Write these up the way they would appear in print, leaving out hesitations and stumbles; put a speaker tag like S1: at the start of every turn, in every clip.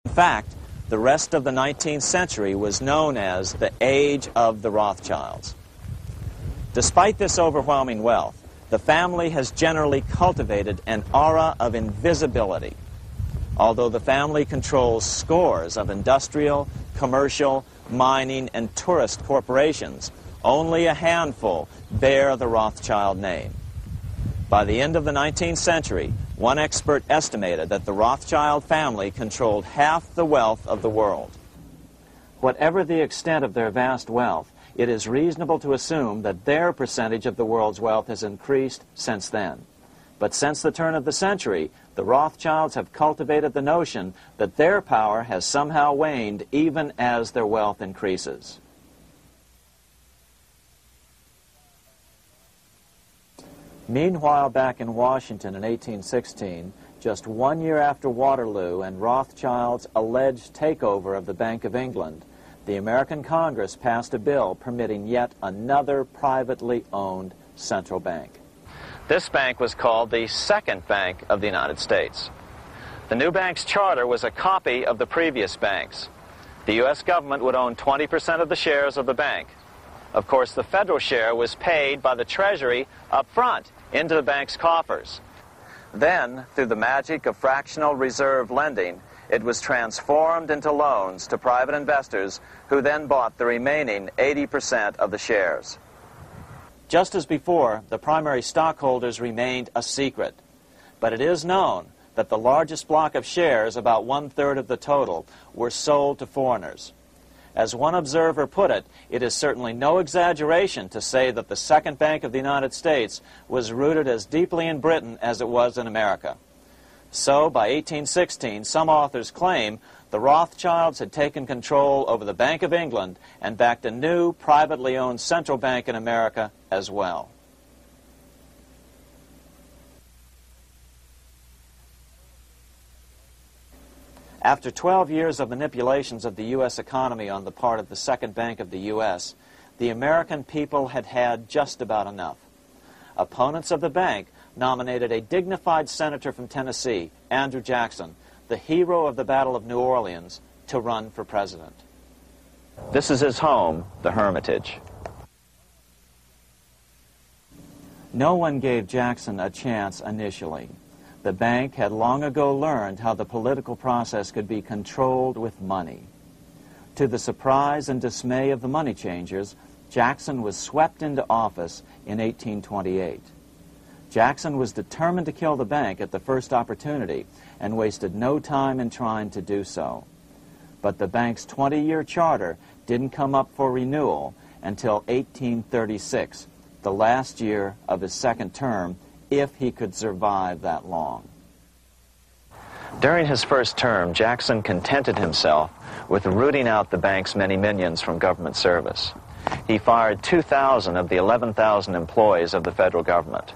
S1: In fact, the rest of the 19th century was known as the Age of the Rothschilds. Despite this overwhelming wealth, the family has generally cultivated an aura of invisibility. Although the family controls scores of industrial, commercial, mining, and tourist corporations, only a handful bear the Rothschild name. By the end of the 19th century, one expert estimated that the Rothschild family controlled half the wealth of the world. Whatever the extent of their vast wealth, it is reasonable to assume that their percentage of the world's wealth has increased since then. But since the turn of the century, the Rothschilds have cultivated the notion that their power has somehow waned even as their wealth increases. Meanwhile, back in Washington in 1816, just 1 year after Waterloo and Rothschild's alleged takeover of the Bank of England, the American Congress passed a bill permitting yet another privately owned central bank. This bank was called the Second Bank of the United States. The new bank's charter was a copy of the previous bank's. The U.S. government would own 20% of the shares of the bank. Of course, the federal share was paid by the Treasury up front into the bank's coffers. Then, through the magic of fractional reserve lending, it was transformed into loans to private investors who then bought the remaining 80% of the shares. Just as before, the primary stockholders remained a secret. But it is known that the largest block of shares, about 1/3 of the total, were sold to foreigners. As one observer put it, it is certainly no exaggeration to say that the Second Bank of the United States was rooted as deeply in Britain as it was in America. So, by 1816, some authors claim the Rothschilds had taken control over the Bank of England and backed a new, privately owned central bank in America as well. After 12 years of manipulations of the U.S. economy on the part of the Second Bank of the U.S., the American people had had just about enough. Opponents of the bank nominated a dignified senator from Tennessee, Andrew Jackson, the hero of the Battle of New Orleans, to run for president. This is his home, the Hermitage. No one gave Jackson a chance initially. The bank had long ago learned how the political process could be controlled with money. To the surprise and dismay of the money changers, Jackson was swept into office in 1828. Jackson was determined to kill the bank at the first opportunity and wasted no time in trying to do so. But the bank's 20-year charter didn't come up for renewal until 1836, the last year of his second term, if he could survive that long. During his first term, Jackson contented himself with rooting out the bank's many minions from government service. He fired 2,000 of the 11,000 employees of the federal government.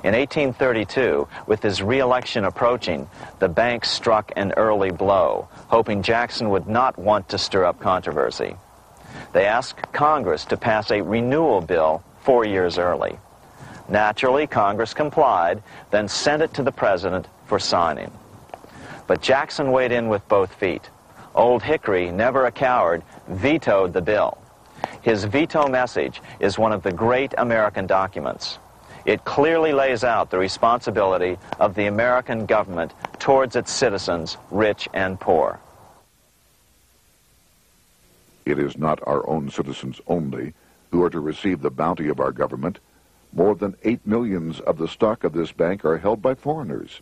S1: In 1832, with his re-election approaching, the bank struck an early blow, hoping Jackson would not want to stir up controversy. They asked Congress to pass a renewal bill 4 years early. Naturally, Congress complied, then sent it to the president for signing. But Jackson weighed in with both feet. Old Hickory, never a coward, vetoed the bill. His veto message is one of the great American documents. It clearly lays out the responsibility of the American government towards its citizens, rich and poor.
S2: It is not our own citizens only who are to receive the bounty of our government. More than 8 millions of the stock of this bank are held by foreigners.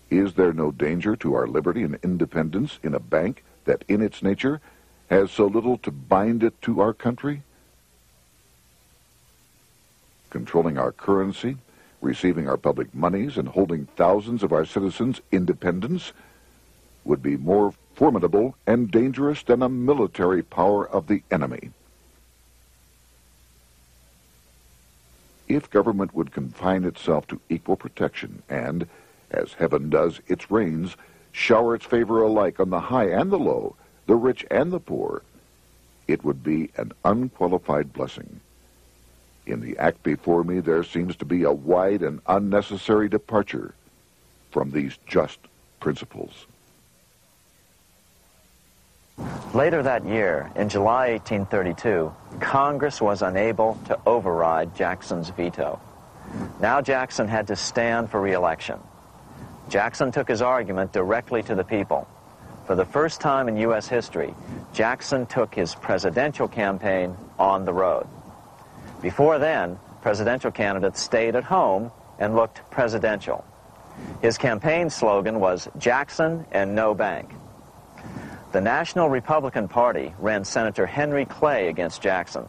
S2: Is there no danger to our liberty and independence in a bank that in its nature has so little to bind it to our country? Controlling our currency, receiving our public monies, and holding thousands of our citizens' independence would be more formidable and dangerous than a military power of the enemy. If government would confine itself to equal protection and, as heaven does its rains, shower its favor alike on the high and the low, the rich and the poor, it would be an unqualified blessing. In the act before me, there seems to be a wide and unnecessary departure from these just principles.
S1: Later that year, in July 1832, Congress was unable to override Jackson's veto. Now Jackson had to stand for re-election. Jackson took his argument directly to the people. For the first time in U.S. history, Jackson took his presidential campaign on the road. Before then, presidential candidates stayed at home and looked presidential. His campaign slogan was "Jackson and no bank." The National Republican Party ran Senator Henry Clay against Jackson.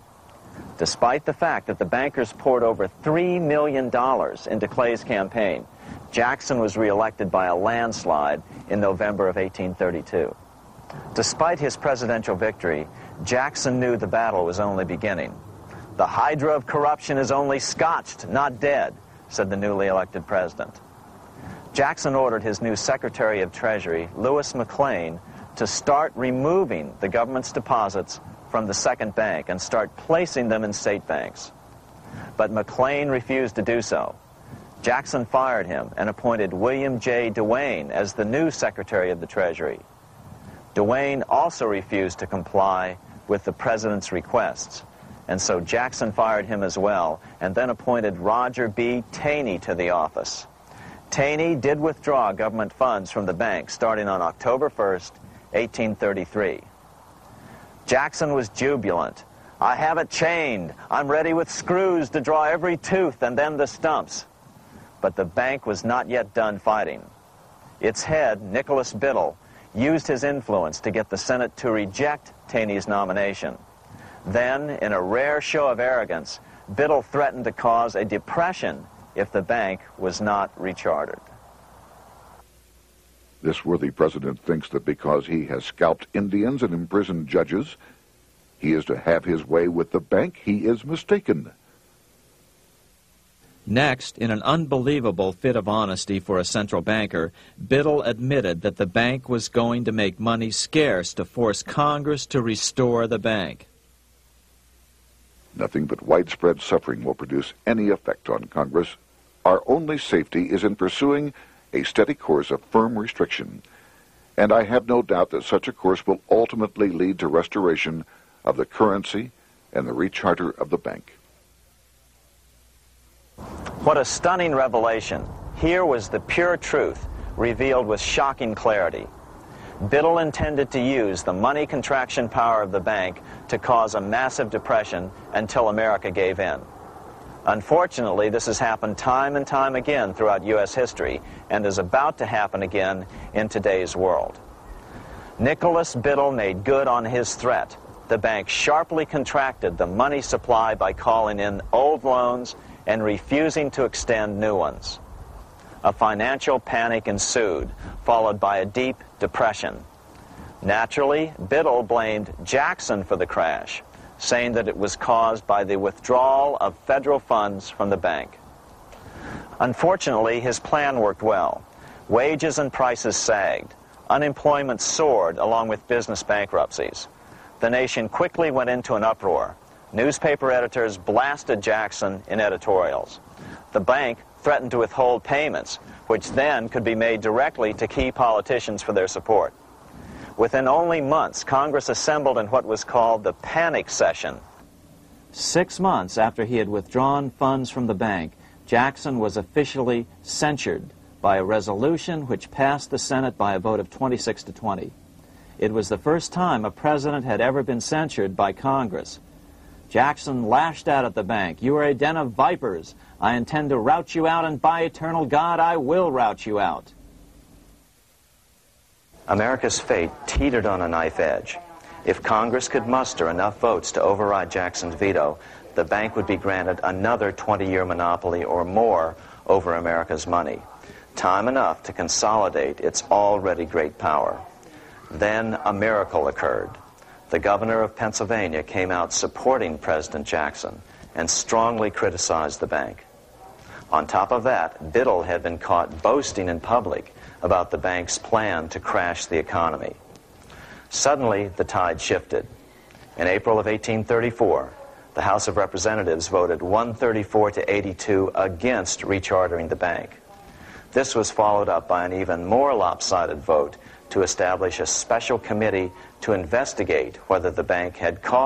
S1: Despite the fact that the bankers poured over $3 million into Clay's campaign, Jackson was reelected by a landslide in November of 1832. Despite his presidential victory, Jackson knew the battle was only beginning. "The hydra of corruption is only scotched, not dead," said the newly elected president. Jackson ordered his new Secretary of Treasury, Lewis McLean, to start removing the government's deposits from the second bank and start placing them in state banks. But McLean refused to do so. Jackson fired him and appointed William J. Duane as the new Secretary of the Treasury. Duane also refused to comply with the president's requests, and so Jackson fired him as well and then appointed Roger B. Taney to the office. Taney did withdraw government funds from the bank starting on October 1st, 1833. Jackson was jubilant. "I have it chained. I'm ready with screws to draw every tooth and then the stumps." But the bank was not yet done fighting. Its head, Nicholas Biddle, used his influence to get the Senate to reject Taney's nomination. Then, in a rare show of arrogance, Biddle threatened to cause a depression if the bank was not rechartered.
S2: This worthy president thinks that because he has scalped Indians and imprisoned judges, he is to have his way with the bank. He is mistaken.
S1: Next, in an unbelievable fit of honesty for a central banker, Biddle admitted that the bank was going to make money scarce to force Congress to restore the bank.
S2: Nothing but widespread suffering will produce any effect on Congress. Our only safety is in pursuing a steady course of firm restriction, and I have no doubt that such a course will ultimately lead to restoration of the currency and the recharter of the bank.
S1: What a stunning revelation. Here was the pure truth, revealed with shocking clarity. Biddle intended to use the money contraction power of the bank to cause a massive depression until America gave in. Unfortunately, this has happened time and time again throughout U.S. history and is about to happen again in today's world. Nicholas Biddle made good on his threat. The bank sharply contracted the money supply by calling in old loans and refusing to extend new ones. A financial panic ensued, followed by a deep depression. Naturally, Biddle blamed Jackson for the crash, saying that it was caused by the withdrawal of federal funds from the bank. Unfortunately, his plan worked well. Wages and prices sagged. Unemployment soared along with business bankruptcies. The nation quickly went into an uproar. Newspaper editors blasted Jackson in editorials. The bank threatened to withhold payments, which then could be made directly to key politicians for their support. Within only months, Congress assembled in what was called the panic session. 6 months after he had withdrawn funds from the bank, Jackson was officially censured by a resolution which passed the Senate by a vote of 26 to 20. It was the first time a president had ever been censured by Congress. Jackson lashed out at the bank. "You are a den of vipers. I intend to rout you out, and by eternal God, I will rout you out." America's fate teetered on a knife edge. If Congress could muster enough votes to override Jackson's veto, the bank would be granted another 20-year monopoly or more over America's money, time enough to consolidate its already great power. Then a miracle occurred. The governor of Pennsylvania came out supporting President Jackson and strongly criticized the bank. On top of that, Biddle had been caught boasting in public about the bank's plan to crash the economy. Suddenly, the tide shifted. In April of 1834, the House of Representatives voted 134 to 82 against rechartering the bank. This was followed up by an even more lopsided vote to establish a special committee to investigate whether the bank had caused